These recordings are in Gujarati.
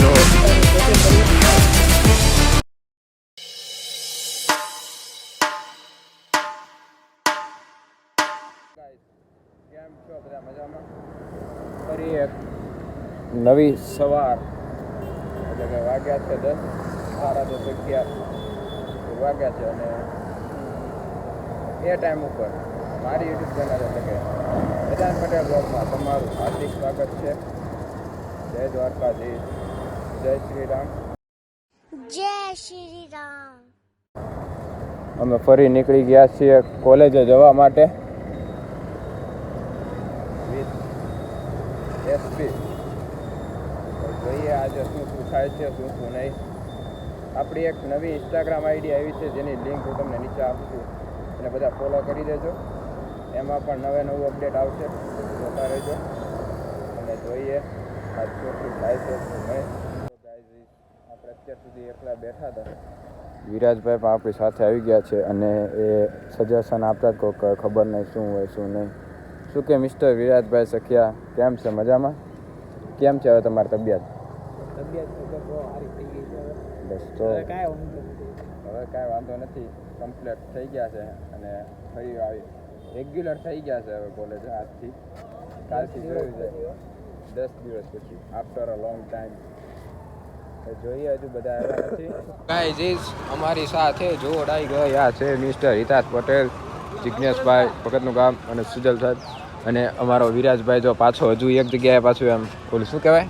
જો કેમ છો બધા મજામાં? ફરી એક નવી સવાર એટલે કે વાગ્યા છે 10, 11:30 વાગ્યા છે અને એ ટાઈમ ઉપર મારી યુટ્યુબ ચેનલ એટલે કે વેદાંત પટેલ બ્લોગમાં તમારું હાર્દિક સ્વાગત છે. જય દ્વારકાધીશ, જય શ્રી રામ. જય શ્રી રામ. અમે ફરી નીકળી ગયા છીએ કોલેજે જવા માટે વિથ એસપી. જોઈએ આજે શું શું થાય છે, શું શું નહીં. આપણી એક નવી ઇન્સ્ટાગ્રામ આઈડી આવી છે જેની લિંક હું તમને નીચે આપું છું, એને બધા ફોલો કરી દેજો. એમાં પણ નવું અપડેટ આવશે, જોતા રહેજો અને જોઈએ આજ શું શું થાય છે શું નહીં. આપણે અત્યાર સુધી એકલા બેઠા હતા. વિરાજભાઈ પણ આપણી સાથે આવી ગયા છે અને એ સજેશન આપતા જ કોઈ ખબર નહીં શું હોય શું નહીં. શું કે મિસ્ટર વિરાજભાઈ સખિયા, કેમ છે? મજામાં? કેમ છે હવે તમારી તબિયત? બસ તો હવે કાંઈ વાંધો નથી, કમ્પ્લીટ થઈ ગયા છે અને ફરી આવી રેગ્યુલર થઈ ગયા છે હવે કોલેજ. આજથી કાલથી જોયું જાય 10 દિવસ પછી આફ્ટર અ લોંગ ટાઈમ. જોઈએ હજુ બધા આવ્યા નથી. ગાઈઝ અમારી સાથે જોડાઈ ગયા છે મિસ્ટર હિતાશ પટેલ, જિજ્ઞેશભાઈ ભગતનું ગામ અને સુજલ સાહેબ અને અમારો વિરાજભાઈ. જો પાછો હજુ એક જગ્યાએ પાછું એમ ઓલું શું કહેવાય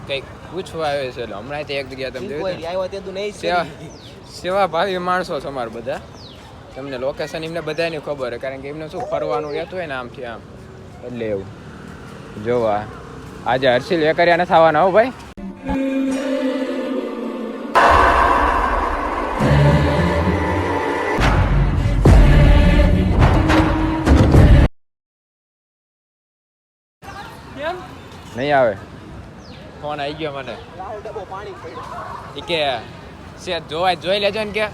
કંઈક પૂછવા આવે છે. એટલે હમણાં તે એક જગ્યાએ તમે જોયું સેવા ભાવી માણસો છે અમારા બધા. તમને લોકેશન એમને બધાની ખબર હોય કારણ કે એમને શું ફરવાનું રહેતું હોય ને આમથી આમ, એટલે એવું. જોવા આજે હર્ષિલ વેકરિયા નથી આવવાના હો ભાઈ. નહીં આવે. ફોન આવી ગયો મને કે સેટ જોઈ લેજો ને કે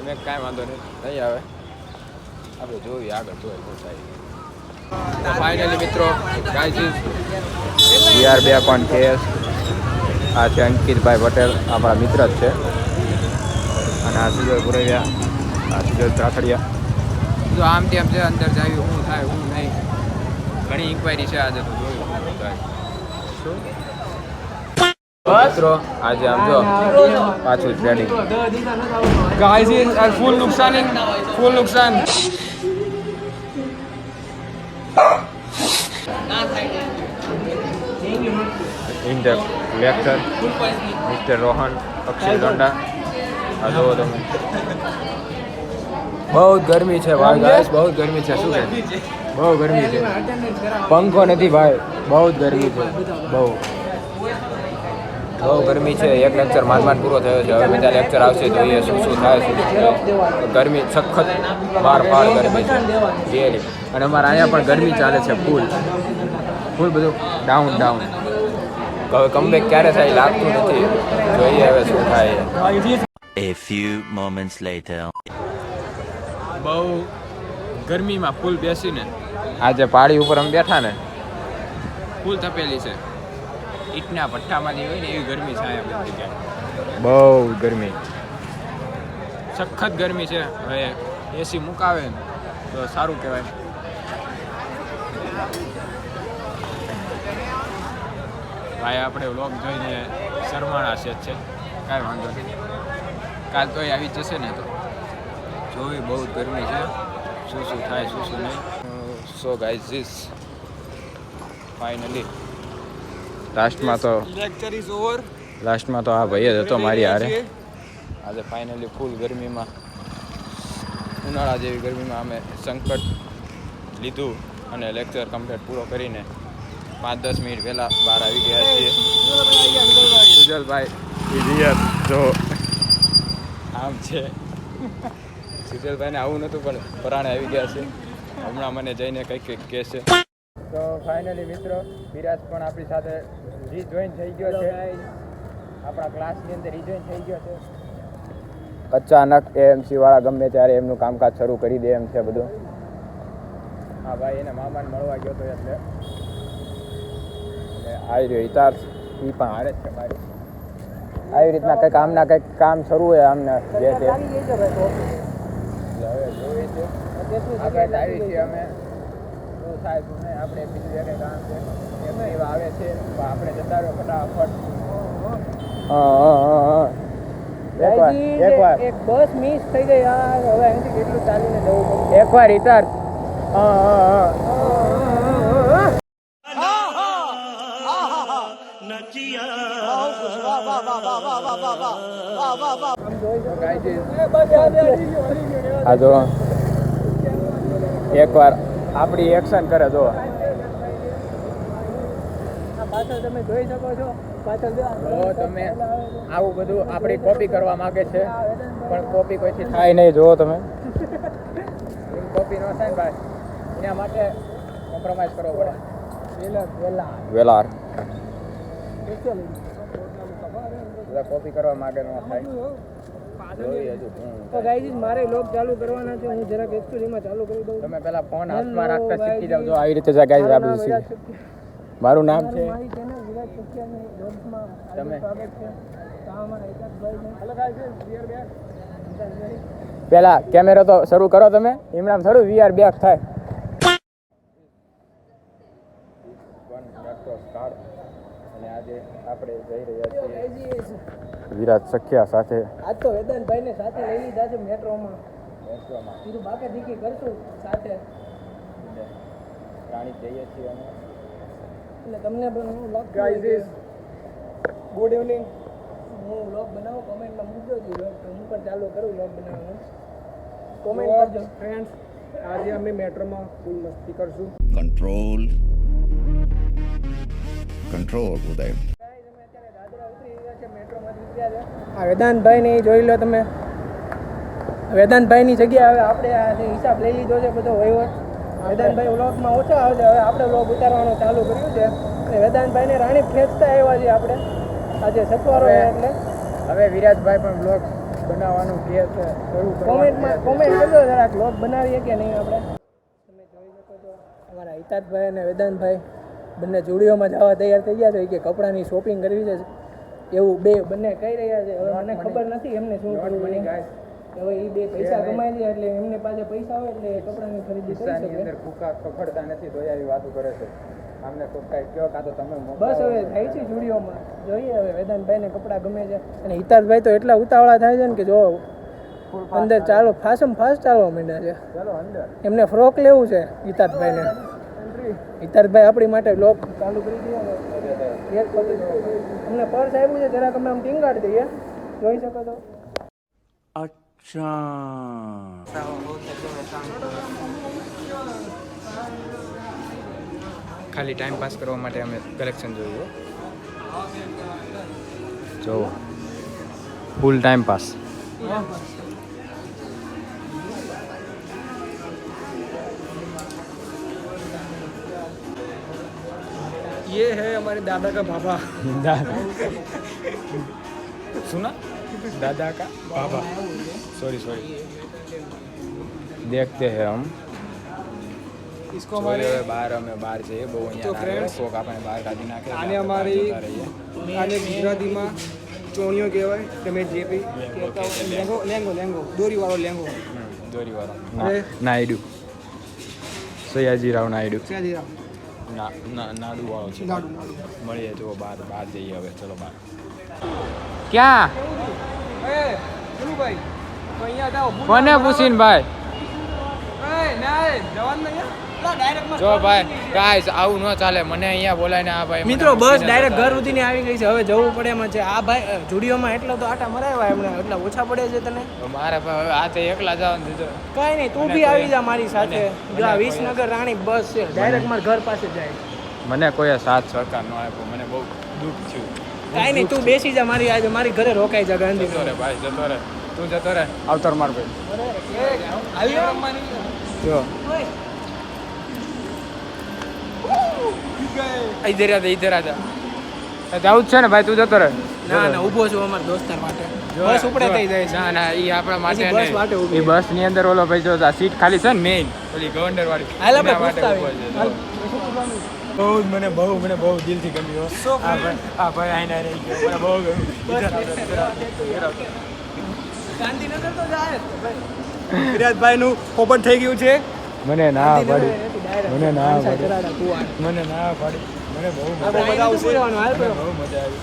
મેં કાંઈ વાંધો નહીં આવે. આપણે જોઈએ આગળ જોઈએ શું થાય. ફાઇનલી મિત્રો ગાઈઝ VR2.KS આ છે અંકિતભાઈ પટેલ, આપણા મિત્ર જ છે. અને આ સુજલ પુરૈયા, આ સુજલ ચાથડિયા. જો આમ તેમ છે અંદર જાય શું થાય શું નહીં. ઘણી ઇન્ક્વાયરી છે આજે તો જોયું શું થાય. મિત્રો આજે આમ જો પાછું ટ્રેડિંગ ગાઈઝ ફૂલ નુકસાન in the lecture mister Rohan Akshay Donda. આ જુઓ તમે, બહુ ગરમી છે ભાઈ. ગાઈસ બહુ ગરમી છે. શું છે? બહુ ગરમી છે. પંખો નથી ભાઈ, બહુ જ ગરમી છે. બહુ ગરમી છે. એક લેક્ચર માંડ પૂરો થયો છે. હવે બીજા લેક્ચર આવશે, જોઈએ શું શું થાય શું ગરમી સખત બાર પાર ગરમી છે રીઅલી. અને અમારે અહીંયા પણ ગરમી ચાલે છે ફૂલ બધું ડાઉન. હવે કમબેક ક્યારે થાય લાગતું નથી. જોઈએ હવે શું થાય. A few moments later. બહુ ગરમીમાં ફૂલ બેસીને આજે પાડી ઉપર અમે બેઠા ને, ફૂલ તપેલી છે. ઈટના ભઠ્ઠામાંથી હોય ને એવી ગરમી છે અહીંયા બધી જગ્યાએ. બહુ ગરમી, સખત ગરમી છે. હવે એસી મુકાવે ને તો સારું કહેવાય. ભાઈ આપણે વ્લોગ જોઈને શરમાણા છે કાંઈ વાંધો નહીં. કાલ તોય આવી જશે ને તો જોવી. બહુ જ ગરમી છે. શું થાય શું નહીં. સો ગાઈઝ ધીસ ફાઇનલી લાસ્ટમાં તો આ ભાઈ જ હતો મારી હારે. આજે ફાઇનલી ફૂલ ગરમીમાં, ઉનાળા જેવી ગરમીમાં અમે સંકટ લીધું અને લેક્ચર કમ્પ્લીટ પૂરો કરીને 5-10 મિનિટ પહેલાં બહાર આવી ગયા છીએ. સુજલભાઈ જો આમ છે. સુજલભાઈને આવું નહોતું પણ પરાણે આવી ગયા છે. હમણાં મને જઈને કંઈક કહેશે. તો ફાઇનલી મિત્રો વિરાજ પણ આપણી સાથે રીજોઈન થઈ ગયો છે. આપણા ક્લાસની અંદર રીજોઈન થઈ ગયો છે. અચાનક એએમસી વાળા ગમે ત્યારે એમનું કામકાજ શરૂ કરી દે એમ છે બધું. હા ભાઈ, એને મામાને મળવા ગયો હતો એટલે આવી રહ્યો હિતાર્થ એ પણ હારે જ છે મારી. આવી રીતના કંઈક આમના કંઈક કામ શરૂ હોય આમના જે છે. એટલે હવે જોઈએ છે આપણે આવી છીએ અમે. શું થાય શું નહીં આપણે બીજું એક કામ છે એવા આવે છે આપણે જતા રહ્યો ફટાફટ. એક બસ મિસ થઈ ગઈ યાર. હવે અહીંથી કેટલું ચાલીને જવું પડે. એકવાર રિટાયર. આ જો એકવાર આપણી એક્શન કરે જો. પાછળ તમે જોઈ શકો છો. પાછળ જો તમે આવું બધું આપણી કોપી કરવા માંગે છે પણ કોપી કોઈથી થાય નહીં. જો તમે કોપી ન થાય ને ભાઈ એના માટે કોમ્પ્રોમાઇઝ કરવો પડે. વેલાર બધા કોપી કરવા માંગે ન થાય. તો ગાઈઝ મારે લોક ચાલુ કરવાના છે. હું જરાક એક્ચ્યુઅલીમાં ચાલુ કરી દઉં. તમે પેલા ફોન હાથમાં રાખતા શીખી જાવ. જો આવી રીતે જાય ગાઈઝ. આ બધું મારું નામ છે. મારી ચેનલ વિરાજ સખિયાની રોડમાં તમે સ્વાગત છે. તો આ અમારા હિતાજભાઈ છે. હેલો ગાઈઝ પેલા કેમેરો તો શરૂ કરો તમે. એમનામ થોડું વીઆર બેક થાય. અને આજે આપણે જઈ રહ્યા છીએ વિરાજ સખિયા સાથે. આજ તો વેદાંતભાઈને સાથે લઈ લીધા છે મેટ્રોમાં. કીધું બાકે દીકી કરશું સાથે. રાણી જઈએ છીએ અમે. એટલે તમને પણ હું વ્લોગ ગુડ ઇવનિંગ. હું વ્લોગ બનાવું કોમેન્ટમાં મૂકજો જ વ્લોગ. તો હું પણ ચાલુ કરું વ્લોગ બનાવવાનું. કોમેન્ટ કરજો ફ્રેન્ડ્સ. આજે અમે મેટ્રોમાં ફૂલ મસ્તી કરશું. control ઉદય. આ વેદાંતભાઈને એ જોઈ લો તમે. વેદાંતભાઈની જગ્યાએ હવે આપણે આ જે હિસાબ લઈ લીધો છે બધો વહીવટ. વેદાંતભાઈ વ્લોગમાં ઓછા આવે છે. હવે આપણે વ્લોગ ઉતારવાનું ચાલુ કર્યું છે. અને વેદાંતભાઈને રાણી ખેંચતા આવ્યા છીએ આપણે. આજે સત્વારો એટલે હવે વિરાજભાઈ પણ બ્લોગ બનાવવાનું કહે છે. કોમેન્ટમાં કોમેન્ટ કરજો જરાક વ્લોગ બનાવીએ કે નહીં આપણે. તમે જોઈ શકો છો અમારા હિતાજભાઈ અને વેદાંતભાઈ બંને જુડીઓમાં જવા તૈયાર થઈ ગયા છે કે કપડાની શોપિંગ કરવી છે એવું બંને કહી રહ્યા છે. હવે મને ખબર નથી એમને શું કરવું. હવે એ બે પૈસા કમાઈ લે એટલે એમને પાસે પૈસા હોય એટલે કપડાની ખરીદી કરી શકે. અંદર કુકા ખખડતા નથી તો આવી વાતો કરે છે. આમને કોઈ કાંઈ કહો કાં તો તમે બસ હવે થાય છે જુડીઓમાં. જોઈએ હવે વેદાંતભાઈને કપડાં ગમે છે. અને હિતાજભાઈ તો એટલા ઉતાવળા થાય છે ને કે જો અંદર ચાલો ફાસ્ટ ચાલવા માંડ્યા છે. ચાલો અંદર. એમને ફ્રોક લેવું છે હિતાજભાઈને. હિતાજભાઈ આપણી માટે વ્લોગ ચાલુ કરી દઈએ. અમને પર્સ આવ્યું છે જરાક અમે આમ ટીંગાડી દઈએ. જોઈ શકો છો. ખાલી ટાઈમ પાસ કરવા માટે અમે કલેક્શન જોયું. જો ફૂલ ટાઈમ પાસ. ये है हमारे दादा का बाबा. सुना दादा का बाबा. सॉरी देखते हैं हम इसको हमारे બહાર જઈએ બહુ તો friends, કોક આપણે બહાર કાઢી નાખે. આને અમારી આને ગુજરાતીમાં ચોણીઓ કહેવાય. તમે જે બી લેંગો દોરીવાળો લેંગો. દોરીવાળો અરે. નાયડુ સયાજીરાવ નાયડુ ક્યાં નાડુ વાળો છે. નાડુ. મળીએ જો બહાર જઈએ હવે. ચલો બહાર. ક્યાં ભાઈ અહીંયા જાઓ. કોને પૂછીને ભાઈ? જો ભાઈ ગાઈસ આવું ન ચાલે. મને અહીંયા બોલાય ને આ ભાઈ મિત્રો બસ ડાયરેક્ટ ઘર સુધીને આવી ગઈ છે. હવે જવું પડે એમાં છે. આ ભાઈ જુડીઓમાં એટલો તો આટા મરાવ્યા એમને. એટલા ઓછા પડે છે તને. મારે હવે આ તો એકલા જવાનું દીધું. કાંઈ નહીં તું બી આવી જા મારી સાથે. જો આ વિસનગર રાણી બસ છે ડાયરેક્ટ મારા ઘર પાસે જાય. મને કોઈ સાથ સહકાર ન આપ્યો. મને બહુ દુઃખ થયું. કાંઈ નહીં તું બેસી જા મારી આજે મારી ઘરે રોકાઈ જા ગાંધી. જતો રે ભાઈ જતો રે. તું જતો રે. આવતર માર ભાઈ. જો ઇધર આજા. જાવું જ છે ને ભાઈ. તું જતો રહે. ના ઊભો છું અમારા દોસ્તાર માટે. બસ ઉપડે થઈ જાય છે. ના એ આપણા માટે બસ માટે નહીં. ઊભી એ બસ ની અંદર ઓલો ભાઈ જો સીટ ખાલી છે ને મેઇન ઓલી ગવર્નર વાળી હાલ આપણે એના માટે પૂછતા ઊભો છે. જો. મને બહુ દિલથી ગમ્યું આ ભાઈ આઈને રહી ગયો મને બહુ ગમ્યું ગાંધીનગર તો જાય વિરાજભાઈ નું ઓપન થઈ ગયું છે મને ના પાડી મને ના પાડી મને બહુ મજા આવશે બહુ મજા આવી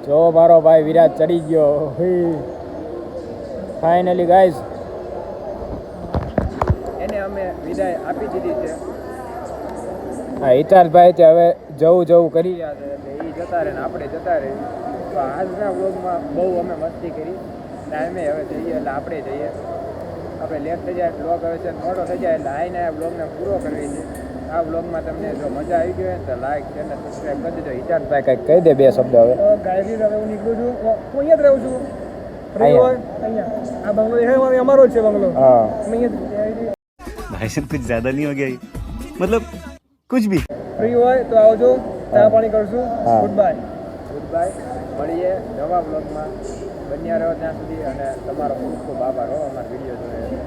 જો મારો ભાઈ વિરાજ ચડી ગયો ફાઇનલી ગાઈઝ એને અમે વિદાય આપી દીધી છે હા હિતાલભાઈ તે હવે જવું કરી રહ્યા છે એટલે એ જતા રહે ને આપણે જતા રહે તો આજના વ્લોગમાં બહુ અમે મસ્તી કરી ટાઈમે હવે જઈએ એટલે આપણે જઈએ આપણે લેટ થઈ જાય વ્લોગ હવે છે મોટો થઈ જાય એટલે આઈને આ વ્લોગને પૂરો કરવી છે આ વ્લોગમાં તમને જો મજા આવી ગઈ હોય તો લાઈક છે ને સબસ્ક્રાઈબ કરી દેજો હિતાલભાઈ કંઈક કહી દે બે શબ્દ હવે ગાયરી હવે હું નીકળું છું હું અહીંયા જ રહું છું ફ્રી હોય અહીંયા આ બંગલો દેખાય અમારો જ છે બંગલો હા भाई साहब कुछ ज्यादा नहीं हो गया ये? मतलब कुछ भी ફ્રી હોય તો આવજો ચા પાણી કરશું હા. ગુડ બાય મળીએ નવા વ્લોગમાં બન્યા રહો ત્યાં સુધી અને તમારો ખૂબ ખૂબ આભાર હો અમારા વિડીયો જોડે